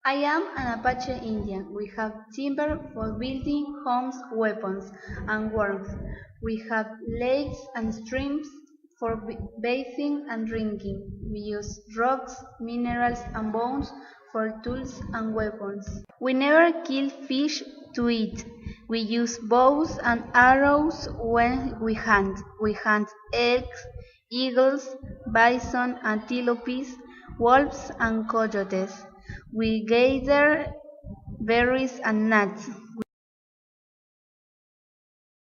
I am an Apache Indian. We have timber for building homes, weapons, and warmth. We have lakes and streams for bathing and drinking. We use rocks, minerals, and bones for tools and weapons. We never kill fish to eat. We use bows and arrows when we hunt. We hunt elks, eagles, bison, antelopes, wolves, and coyotes. We gather berries and nuts.